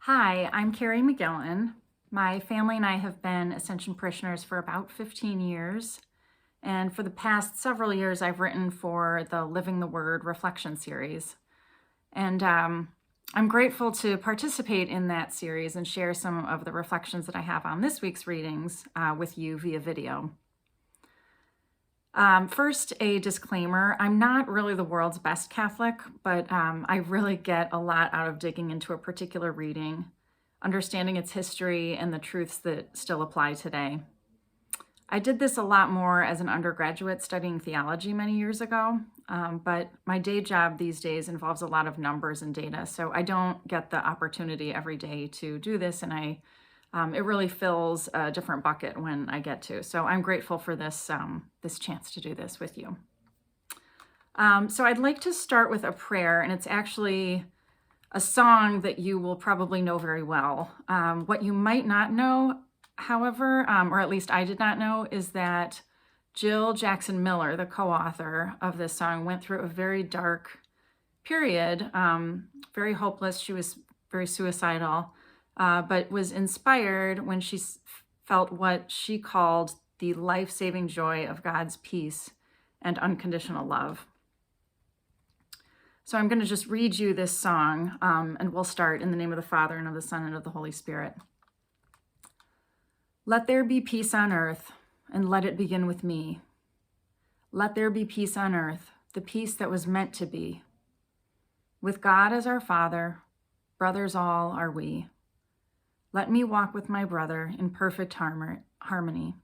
Hi, I'm Carrie McGillen. My family and I have been Ascension parishioners for about 15 years. And for the past several years, I've written for the Living the Word reflection series. And I'm grateful to participate in that series and share some of the reflections that I have on this week's readings with you via video. First, a disclaimer. I'm not really the world's best Catholic, but I really get a lot out of digging into a particular reading, understanding its history and the truths that still apply today. I did this a lot more as an undergraduate studying theology many years ago, but my day job these days involves a lot of numbers and data, so I don't get the opportunity every day to do this, and it really fills a different bucket when I get to. So I'm grateful for this chance to do this with you. So I'd like to start with a prayer, and it's actually a song that you will probably know very well. What you might not know, however, or at least I did not know, is that Jill Jackson Miller, the co-author of this song, went through a very dark period, very hopeless. She was very suicidal, but was inspired when she felt what she called the life-saving joy of God's peace and unconditional love. So I'm going to just read you this song, and we'll start in the name of the Father, and of the Son, and of the Holy Spirit. Let there be peace on earth, and let it begin with me. Let there be peace on earth, the peace that was meant to be. With God as our Father, brothers all are we. Let me walk with my brother in perfect harmony.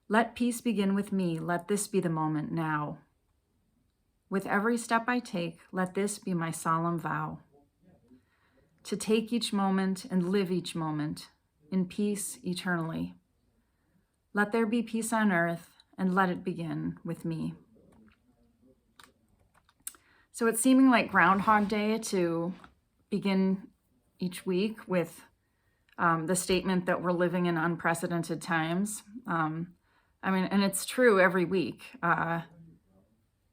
Let peace begin with me. Let this be the moment now. With every step I take, let this be my solemn vow. To take each moment and live each moment in peace eternally. Let there be peace on earth, and let it begin with me. So it's seeming like Groundhog Day to begin each week with the statement that we're living in unprecedented times. And it's true every week.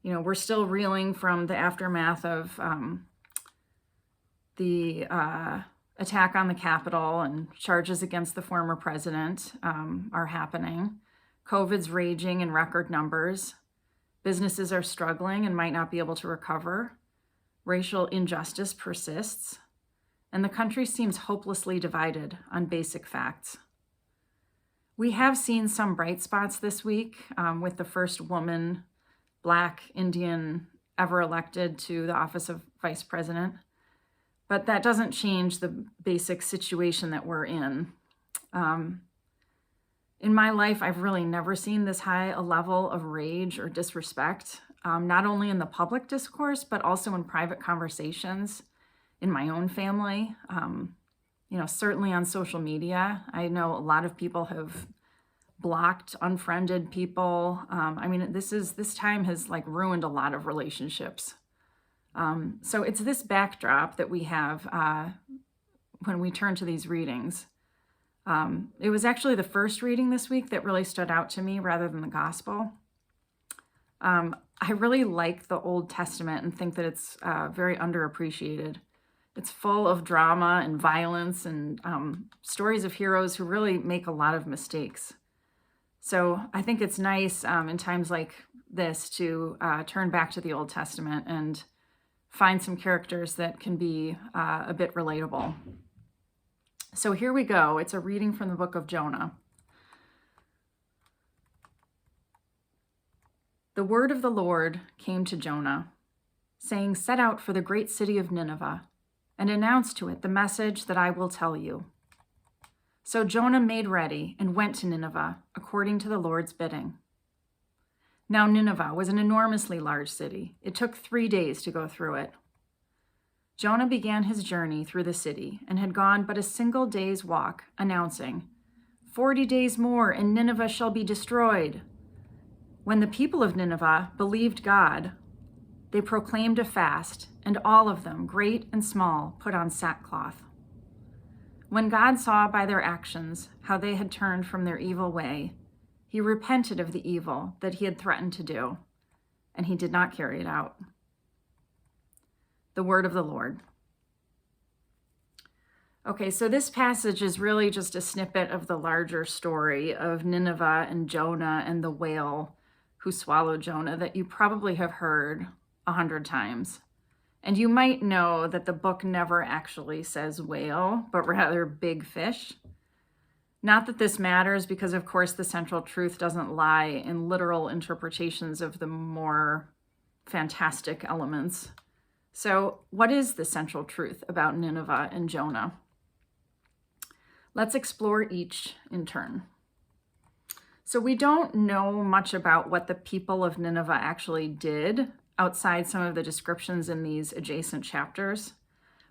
We're still reeling from the aftermath of the attack on the Capitol, and charges against the former president are happening. COVID's raging in record numbers. Businesses are struggling and might not be able to recover. Racial injustice persists. And the country seems hopelessly divided on basic facts. We have seen some bright spots this week with the first woman, Black Indian, ever elected to the office of vice president. But that doesn't change the basic situation that we're in. In my life, I've really never seen this high a level of rage or disrespect, not only in the public discourse, but also in private conversations in my own family. Certainly on social media. I know a lot of people have blocked, unfriended people. This time has ruined a lot of relationships. So it's this backdrop that we have when we turn to these readings. It was actually the first reading this week that really stood out to me rather than the gospel. I really like the Old Testament and think that it's very underappreciated. It's full of drama and violence and stories of heroes who really make a lot of mistakes. So I think it's nice in times like this to turn back to the Old Testament and find some characters that can be a bit relatable. So here we go. It's a reading from the book of Jonah. The word of the Lord came to Jonah, saying, "Set out for the great city of Nineveh, and announce to it the message that I will tell you." So Jonah made ready and went to Nineveh according to the Lord's bidding. Now Nineveh was an enormously large city. It took 3 days to go through it. Jonah began his journey through the city and had gone but a single day's walk, announcing, 40 days more and Nineveh shall be destroyed. When the people of Nineveh believed God, they proclaimed a fast, and all of them, great and small, put on sackcloth. When God saw by their actions how they had turned from their evil way, he repented of the evil that he had threatened to do, and he did not carry it out. The word of the Lord. Okay, so this passage is really just a snippet of the larger story of Nineveh and Jonah and the whale who swallowed Jonah that you probably have heard 100 times. And you might know that the book never actually says whale, but rather big fish. Not that this matters, because of course the central truth doesn't lie in literal interpretations of the more fantastic elements. So what is the central truth about Nineveh and Jonah? Let's explore each in turn. So we don't know much about what the people of Nineveh actually did outside some of the descriptions in these adjacent chapters.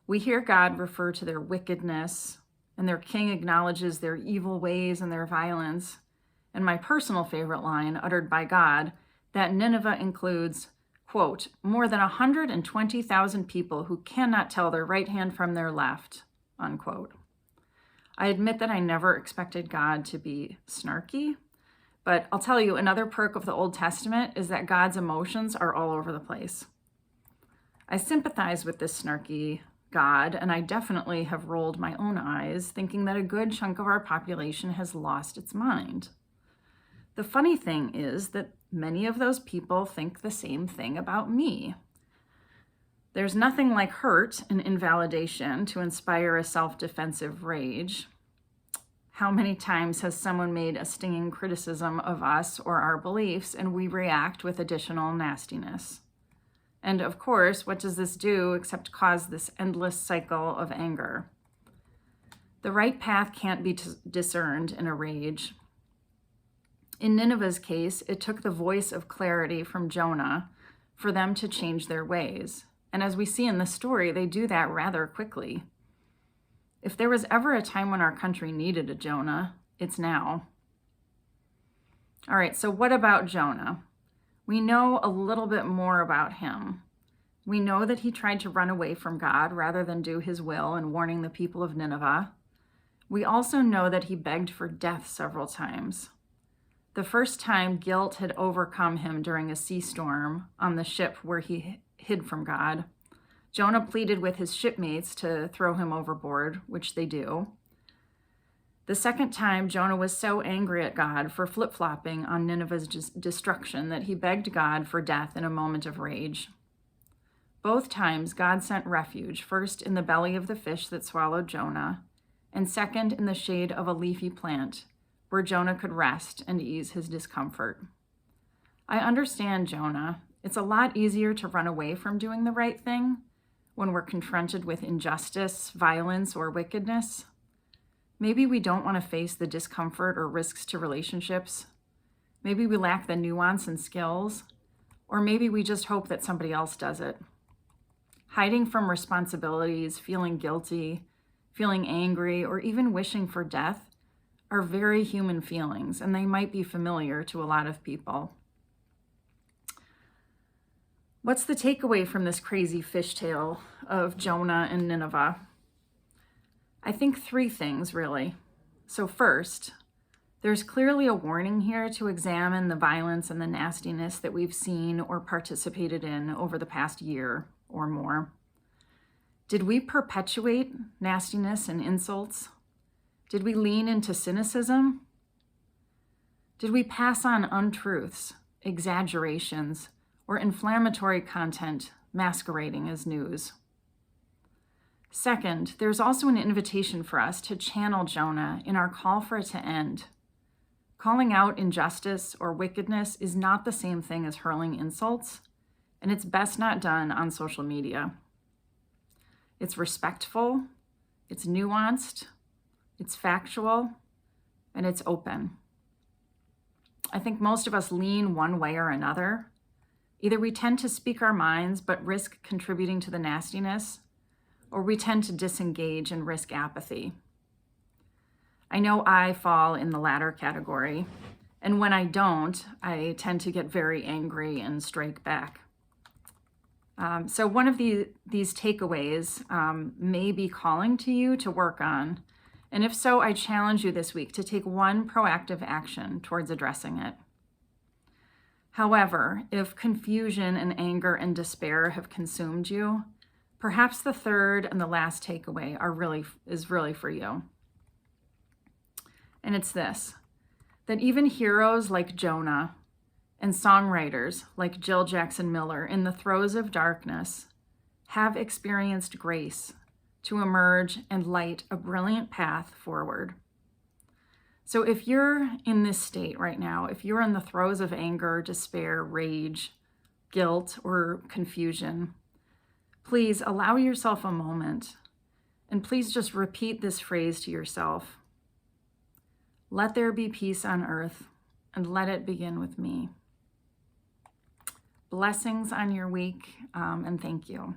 We hear God refer to their wickedness, and their king acknowledges their evil ways and their violence. And my personal favorite line, uttered by God, that Nineveh includes, quote, more than 120,000 people who cannot tell their right hand from their left, unquote. I admit that I never expected God to be snarky, but I'll tell you, another perk of the Old Testament is that God's emotions are all over the place. I sympathize with this snarky God, and I definitely have rolled my own eyes, thinking that a good chunk of our population has lost its mind. The funny thing is that many of those people think the same thing about me. There's nothing like hurt and invalidation to inspire a self-defensive rage. How many times has someone made a stinging criticism of us or our beliefs, and we react with additional nastiness? And of course, what does this do except cause this endless cycle of anger? The right path can't be discerned in a rage. In Nineveh's case, it took the voice of clarity from Jonah for them to change their ways. And as we see in the story, they do that rather quickly. If there was ever a time when our country needed a Jonah, it's now. All right, so what about Jonah? We know a little bit more about him. We know that he tried to run away from God rather than do his will in warning the people of Nineveh. We also know that he begged for death several times. The first time, guilt had overcome him during a sea storm on the ship where he hid from God. Jonah pleaded with his shipmates to throw him overboard, which they do. The second time, Jonah was so angry at God for flip-flopping on Nineveh's destruction that he begged God for death in a moment of rage. Both times, God sent refuge, first in the belly of the fish that swallowed Jonah, and second in the shade of a leafy plant, where Jonah could rest and ease his discomfort. I understand Jonah. It's a lot easier to run away from doing the right thing when we're confronted with injustice, violence, or wickedness. Maybe we don't want to face the discomfort or risks to relationships. Maybe we lack the nuance and skills, or maybe we just hope that somebody else does it. Hiding from responsibilities, feeling guilty, feeling angry, or even wishing for death are very human feelings, and they might be familiar to a lot of people. What's the takeaway from this crazy fishtail of Jonah and Nineveh? I think three things, really. So first, there's clearly a warning here to examine the violence and the nastiness that we've seen or participated in over the past year or more. Did we perpetuate nastiness and insults? Did we lean into cynicism? Did we pass on untruths, exaggerations, or inflammatory content masquerading as news? Second, there's also an invitation for us to channel Jonah in our call for it to end. Calling out injustice or wickedness is not the same thing as hurling insults, and it's best not done on social media. It's respectful, it's nuanced, it's factual, and it's open. I think most of us lean one way or another. Either we tend to speak our minds but risk contributing to the nastiness, or we tend to disengage and risk apathy. I know I fall in the latter category, and when I don't, I tend to get very angry and strike back. So one of these takeaways may be calling to you to work on, and if so, I challenge you this week to take one proactive action towards addressing it. However, if confusion and anger and despair have consumed you, Perhaps the third and the last takeaway is really for you. And it's this, that even heroes like Jonah and songwriters like Jill Jackson Miller in the throes of darkness have experienced grace to emerge and light a brilliant path forward. So if you're in this state right now, if you're in the throes of anger, despair, rage, guilt, or confusion, please allow yourself a moment and please just repeat this phrase to yourself. Let there be peace on earth, and let it begin with me. Blessings on your week, and thank you.